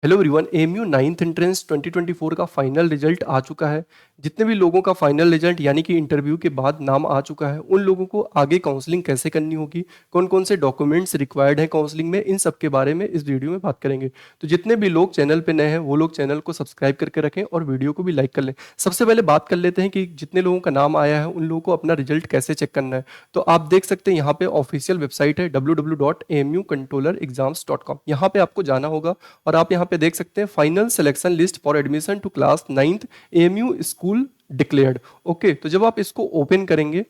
Hello everyone, AMU ninth entrance 2024 का final result आ चुका है। जितने भी लोगों का फाइनल रिजल्ट यानी कि इंटरव्यू के बाद नाम आ चुका है, उन लोगों को आगे काउंसलिंग कैसे करनी होगी, कौन कौन से डॉक्यूमेंट्स रिक्वायर्ड हैं काउंसलिंग में, इन सब के बारे में इस वीडियो में बात करेंगे। तो जितने भी लोग चैनल पे नए हैं वो लोग चैनल को सब्सक्राइब करके रखें और वीडियो को भी लाइक कर लें। सबसे पहले बात कर लेते हैं कि जितने लोगों का नाम आया है उन लोगों को अपना रिजल्ट कैसे चेक करना है। तो आप देख सकते हैं यहाँ पे ऑफिशियल वेबसाइट है www.amucontrollerexams.com। यहाँ पे आपको जाना होगा और आप यहाँ पे देख सकते हैं final selection list for admission to class 9th AMU school declared. Okay, तो जब आप इसको ओपन करेंगे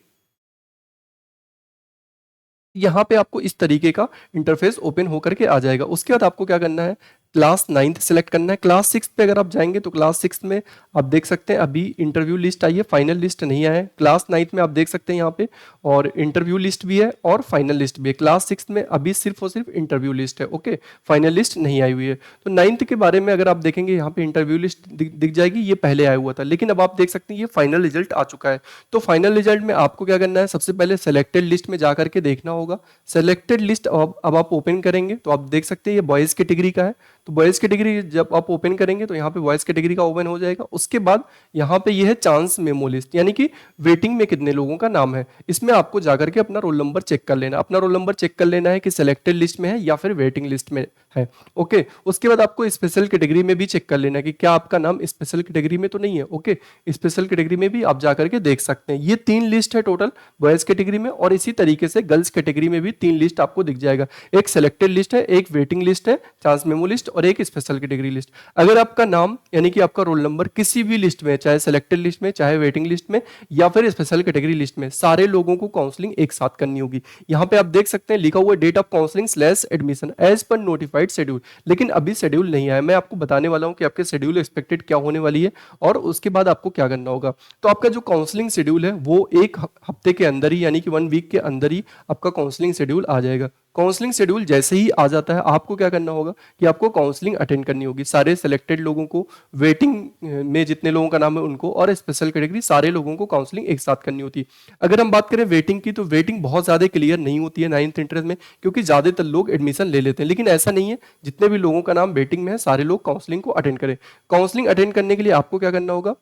यहाँ पे आपको इस तरीके का इंटरफेस ओपन होकर के आ जाएगा। उसके बाद आपको क्या करना है, क्लास 9th सेलेक्ट करना है। क्लास 6 पे अगर आप जाएंगे तो क्लास 6 में आप देख सकते हैं अभी इंटरव्यू लिस्ट आई है, फाइनल लिस्ट नहीं आया है। क्लास 9th में आप देख सकते हैं यहाँ पे और इंटरव्यू लिस्ट भी है और फाइनल लिस्ट भी है। क्लास 6 में अभी सिर्फ और सिर्फ इंटरव्यू लिस्ट है, ओके, फाइनल लिस्ट नहीं आई हुई है। तो 9th के बारे में अगर आप देखेंगे यहाँ पे इंटरव्यू लिस्ट दिख जाएगी, ये पहले आया हुआ था, लेकिन अब आप देख सकते हैं ये फाइनल रिजल्ट आ चुका है। तो फाइनल रिजल्ट में आपको क्या करना है, सबसे पहले सेलेक्टेड लिस्ट में जाकर के देखना होगा। सेलेक्टेड लिस्ट अब आप ओपन करेंगे तो आप देख सकते हैं ये बॉयज कैटेगरी का है। तो बॉयज कैटेगरी जब आप ओपन करेंगे तो यहाँ पे बॉयज कैटेगरी का ओपन हो जाएगा। उसके बाद यहाँ पे ये है चांस मेमो लिस्ट, यानी कि वेटिंग में कितने लोगों का नाम है। इसमें आपको जाकर के अपना रोल नंबर चेक कर लेना, अपना रोल नंबर चेक कर लेना है कि सिलेक्टेड लिस्ट में है या फिर वेटिंग लिस्ट में है। ओके, उसके बाद आपको स्पेशल कैटेगरी में भी चेक कर लेना है कि क्या आपका नाम स्पेशल कैटेगरी में तो नहीं है। ओके, स्पेशल कैटेगरी में भी आप जाकर के देख सकते हैं। ये 3 लिस्ट है टोटल बॉयज कैटेगरी में, और इसी तरीके से गर्ल्स कैटेगरी में भी 3 लिस्ट आपको दिख जाएगा। एक सेलेक्टेड लिस्ट है, एक वेटिंग लिस्ट है, चांस मेमो लिस्ट, और एक स्पेशल कैटेगरी लिस्ट। अगर आपका नाम यानी कि आपका रोल नंबर किसी भी लिस्ट में, चाहे सेलेक्टेड लिस्ट में, चाहे वेटिंग लिस्ट में या फिर स्पेशल कैटेगरी लिस्ट में, सारे लोगों को काउंसलिंग एक साथ करनी होगी। यहाँ पे आप देख सकते हैं लिखा हुआ date of counselling slash admission as पर नोटिफाइड शेड्यूल, लेकिन अभी शेड्यूल नहीं आया। मैं आपको बताने वाला हूँ कि आपके शेड्यूल एक्सपेक्टेड क्या होने वाली है और उसके बाद आपको क्या करना होगा। तो आपका जो काउंसलिंग शेड्यूल है वो एक हफ्ते के अंदर ही, यानी कि 1 वीक के अंदर ही आपका काउंसलिंग शेड्यूल आ जाएगा। काउंसलिंग शेड्यूल जैसे ही आ जाता है आपको क्या करना होगा कि आपको काउंसलिंग अटेंड करनी होगी। सारे सेलेक्टेड लोगों को, वेटिंग में जितने लोगों का नाम है उनको, और स्पेशल कैटेगरी सारे लोगों को काउंसलिंग एक साथ करनी होती है। अगर हम बात करें वेटिंग की, तो वेटिंग बहुत ज़्यादा क्लियर नहीं होती है 9th इंटरेस्ट में, क्योंकि ज़्यादातर लोग एडमिशन ले लेते हैं। लेकिन ऐसा नहीं है, जितने भी लोगों का नाम वेटिंग में है सारे लोग काउंसलिंग को अटेंड करें। काउंसलिंग अटेंड करने के लिए आपको क्या करना होगा,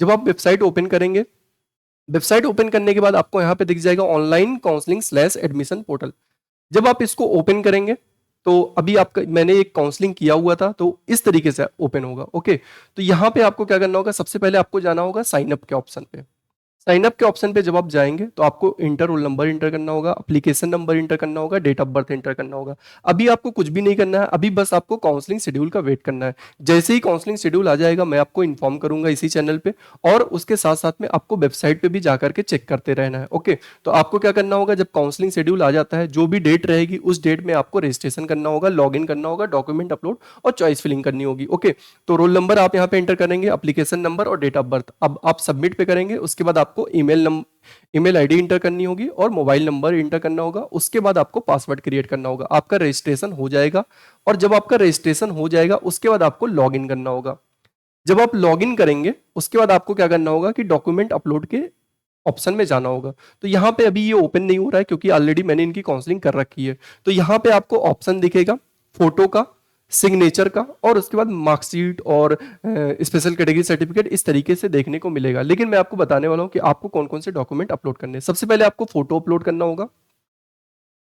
जब आप वेबसाइट ओपन करेंगे, वेबसाइट ओपन करने के बाद आपको यहाँ पे दिख जाएगा online counselling slash admission portal. जब आप इसको ओपन करेंगे तो अभी आपका, मैंने एक काउंसलिंग किया हुआ था तो इस तरीके से ओपन होगा। ओके, तो यहाँ पे आपको क्या करना होगा, सबसे पहले आपको जाना होगा साइन अप के ऑप्शन पे। साइन अप के ऑप्शन पे जब आप जाएंगे तो आपको इंटर रोल नंबर इंटर करना होगा, एप्लीकेशन नंबर इंटर करना होगा, डेट ऑफ बर्थ इंटर करना होगा। अभी आपको कुछ भी नहीं करना है, अभी बस आपको काउंसलिंग शेड्यूल का वेट करना है। जैसे ही काउंसलिंग शेड्यूल आ जाएगा मैं आपको इन्फॉर्म करूंगा इसी चैनल पे, और उसके साथ साथ में आपको वेबसाइट पे भी जाकर के चेक करते रहना है। ओके, तो आपको क्या करना होगा, जब काउंसलिंग शेड्यूल आ जाता है जो भी डेट रहेगी उस डेट में आपको रजिस्ट्रेशन करना होगा, लॉग इन करना होगा, डॉक्यूमेंट अपलोड और चॉइस फिलिंग करनी होगी। ओके, तो रोल नंबर आप यहाँ पे एंटर करेंगे, एप्लीकेशन नंबर और डेट ऑफ बर्थ। अब आप सबमिट पे करेंगे, उसके बाद आपको ईमेल आईडी इंटर करनी होगी और मोबाइल नंबर इंटर करना होगा। उसके बाद आपको पासवर्ड क्रिएट करना होगा, आपका रजिस्ट्रेशन हो जाएगा। और जब आपका रजिस्ट्रेशन हो जाएगा उसके बाद आपको लॉग इन करना होगा। जब आप लॉग इन करेंगे उसके बाद आपको क्या करना होगा कि डॉक्यूमेंट अपलोड के ऑप्शन में जाना होगा। तो यहाँ पे अभी ये ओपन नहीं हो रहा है क्योंकि ऑलरेडी मैंने इनकी काउंसलिंग कर रखी है। तो यहाँ पे आपको ऑप्शन दिखेगा फोटो का, सिग्नेचर का, और उसके बाद मार्कशीट और स्पेशल कैटेगरी सर्टिफिकेट, इस तरीके से देखने को मिलेगा। लेकिन मैं आपको बताने वाला हूँ कि आपको कौन कौन से डॉक्यूमेंट अपलोड करने हैं। सबसे पहले आपको फोटो अपलोड करना होगा,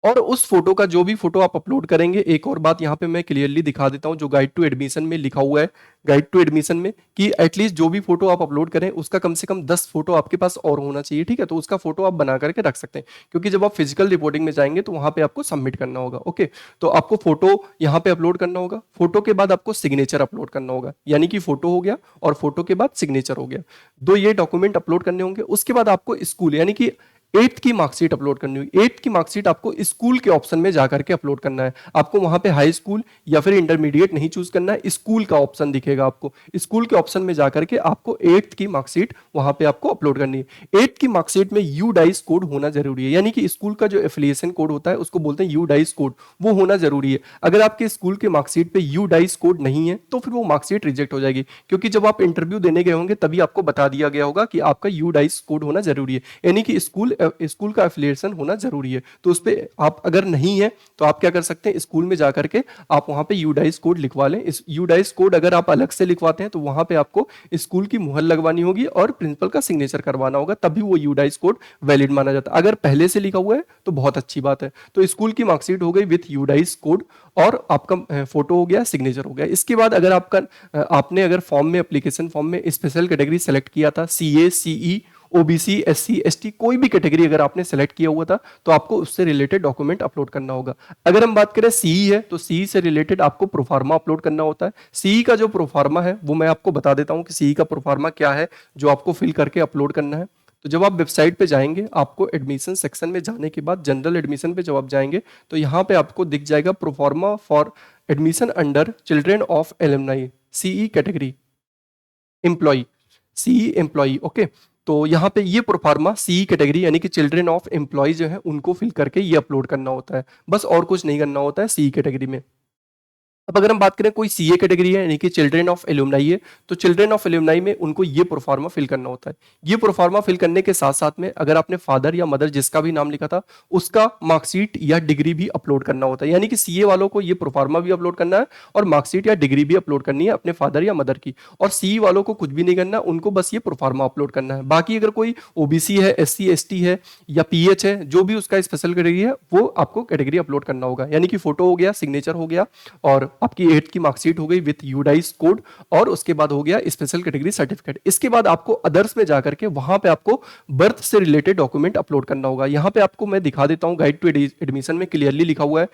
और उस फोटो का जो भी फोटो आप अपलोड करेंगे, एक और बात यहाँ पे मैं क्लियरली दिखा देता हूँ जो गाइड टू एडमिशन में लिखा हुआ है, गाइड टू एडमिशन में, कि एटलीस्ट जो भी फोटो आप अपलोड करें उसका कम से कम 10 फोटो आपके पास और होना चाहिए। ठीक है, तो उसका फोटो आप बना करके रख सकते हैं, क्योंकि जब आप फिजिकल रिपोर्टिंग में जाएंगे तो वहां पे आपको सबमिट करना होगा। ओके, तो आपको फोटो यहाँ पे अपलोड करना होगा। फोटो के बाद आपको सिग्नेचर अपलोड करना होगा, यानी कि फोटो हो गया और फोटो के बाद सिग्नेचर हो गया, दो ये डॉक्यूमेंट अपलोड करने होंगे। उसके बाद आपको स्कूल यानी कि 8th की मार्कशीट अपलोड करनी होगी। 8th की मार्कशीट आपको स्कूल के ऑप्शन में जाकर के अपलोड करना है। आपको वहां पे हाई स्कूल या फिर इंटरमीडिएट नहीं चूज करना है, स्कूल का ऑप्शन दिखेगा आपको। स्कूल के ऑप्शन में जाकर के आपको 8th की मार्कशीट वहां पे आपको अपलोड करनी है। 8th की मार्कशीट में यू डाइस कोड होना जरूरी है, यानी कि स्कूल का जो एफिलिएशन कोड होता है उसको बोलते हैं यू डाइस कोड, वो होना जरूरी है। अगर आपके स्कूल के मार्कशीट पे यू डाइस कोड नहीं है तो फिर वो मार्कशीट रिजेक्ट हो जाएगी, क्योंकि जब आप इंटरव्यू देने गए होंगे तभी आपको बता दिया गया होगा कि आपका यू डाइस कोड होना जरूरी है, यानी कि स्कूल स्कूल का एफिलिएशन होना जरूरी है। तो उस पर आप अगर नहीं है तो आप क्या कर सकते हैं, स्कूल में जा करके आप वहां पे यूडाइस कोड लिखवा लें। इस यूडाइस कोड अगर आप अलग से लिखवाते हैं तो वहां पे आपको स्कूल की मुहर लगवानी होगी और प्रिंसिपल का सिग्नेचर करवाना होगा, तभी वो यूडाइस कोड वैलिड माना जाता है। अगर पहले से लिखा हुआ है तो बहुत अच्छी बात है। तो स्कूल की मार्कशीट हो गई विथ यूडाइस कोड और आपका फोटो हो गया, सिग्नेचर हो गया। इसके बाद अगर आपने अगर फॉर्म में, एप्लीकेशन फॉर्म में स्पेशल कैटेगरी सेलेक्ट किया था, CA, CE, OBC, SC, ST, कोई भी कैटेगरी अगर आपने सेलेक्ट किया हुआ था तो आपको उससे रिलेटेड डॉक्यूमेंट अपलोड करना होगा। अगर हम बात करें सीई है तो सीई से रिलेटेड आपको प्रोफार्मा अपलोड करना होता है। सीई का जो प्रोफार्मा है वो मैं आपको बता देता हूं कि सीई का प्रोफार्मा क्या है जो आपको फिल करके अपलोड करना है। तो जब आप वेबसाइट पे जाएंगे, आपको एडमिशन सेक्शन में जाने के बाद जनरल एडमिशन पे जब आप जाएंगे तो यहाँ पे आपको दिख जाएगा proforma for admission under children of alumni, CE category employ, CE employ. Okay, तो यहाँ पे ये प्रोफार्मा सीई कैटेगरी यानी कि चिल्ड्रेन ऑफ एम्प्लॉय जो है उनको फिल करके ये अपलोड करना होता है, बस और कुछ नहीं करना होता है सीई कैटेगरी में। अब अगर हम बात करें कोई सीए कैटेगरी है यानी कि चिल्ड्रेन ऑफ एलुमनाई है, तो चिल्ड्रेन ऑफ एलुमनाई में उनको ये प्रोफार्मा फिल करना होता है। ये प्रोफार्मा फिल करने के साथ साथ में अगर आपने फादर या मदर जिसका भी नाम लिखा था उसका मार्कशीट या डिग्री भी अपलोड करना होता है। यानी कि सीए वालों को ये प्रोफार्मा भी अपलोड करना है और मार्कशीट या डिग्री भी अपलोड करनी है अपने फादर या मदर की। और सीई वालों को कुछ भी नहीं करना, उनको बस ये प्रोफार्मा अपलोड करना है। बाकी अगर कोई ओबीसी है, एससी, एसटी है या पीएच है, जो भी उसका स्पेशल कैटेगरी है वो आपको कैटेगरी अपलोड करना होगा। यानी कि फोटो हो गया, सिग्नेचर हो गया और आपकी 8th की मार्कशीट हो गई विथ यूडाइस कोड और उसके बाद हो गया स्पेशल कैटेगरी सर्टिफिकेट। इसके बाद आपको अदर्स में जाकर के वहां पे आपको बर्थ से रिलेटेड डॉक्यूमेंट अपलोड करना होगा। यहां पे आपको मैं दिखा देता हूं, गाइड टू एडमिशन में क्लियरली लिखा हुआ है,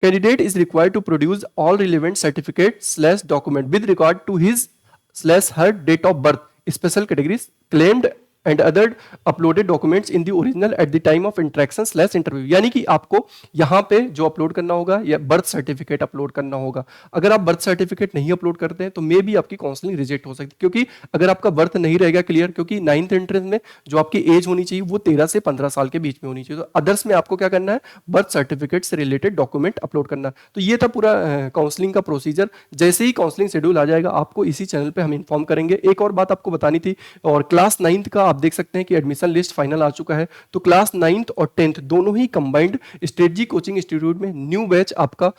candidate is required to produce all relevant certificate slash document with regard to his slash her date of birth, special categories claimed and other uploaded documents in the original at the time of interaction slash interview. यानी कि आपको यहाँ पे जो upload करना होगा या birth certificate upload करना होगा। अगर आप बर्थ सर्टिफिकेट नहीं अपलोड करते हैं तो मे भी आपकी काउंसलिंग रिजेक्ट हो सकती है, क्योंकि अगर आपका बर्थ नहीं रहेगा क्लियर, क्योंकि 9th एंट्रेंस में जो आपकी एज होनी चाहिए वो 13 से 15 साल के बीच में होनी चाहिए। तो अदर्स में आपको क्या करना है, बर्थ सर्टिफिकेट से रिलेटेड डॉक्यूमेंट अपलोड करना। तो ये था पूरा काउंसलिंग का प्रोसीजर। जैसे ही काउंसलिंग शेड्यूल आ जाएगा आपको इसी चैनल पर हम इन्फॉर्म करेंगे। एक और बात आपको बतानी थी, और क्लास 9th का आप देख सकते हैं कि एडमिशन लिस्ट फाइनल आ चुका है। तो क्लास 9th और 10th दोनों ही कंबाइंड स्ट्रेटजी कोचिंग इंस्टीट्यूट में न्यू बैच आपका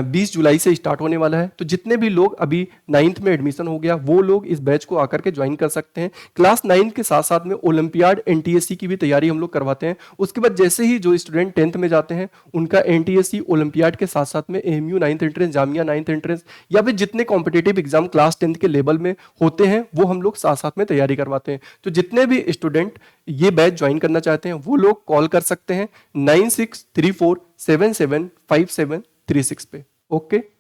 20 जुलाई से स्टार्ट होने वाला है। तो जितने भी लोग अभी 9th में एडमिशन हो गया वो लोग इस बैच को आकर के ज्वाइन कर सकते हैं। क्लास 9 के साथ साथ में ओलंपियाड, एनटीएससी की भी तैयारी हम लोग करवाते हैं। उसके बाद जैसे ही जो स्टूडेंट 10th में जाते हैं उनका एनटीएससी, ओलंपियाड के साथ साथ में AMU 9th entrance, Jamia 9th entrance या फिर जितने कॉम्पिटेटिव एग्जाम क्लास 10th के लेवल में होते हैं वो हम लोग साथ साथ में तैयारी करवाते हैं। तो जितने भी स्टूडेंट ये बैच ज्वाइन करना चाहते हैं वो लोग कॉल कर सकते हैं 9634775736 पे। ओके।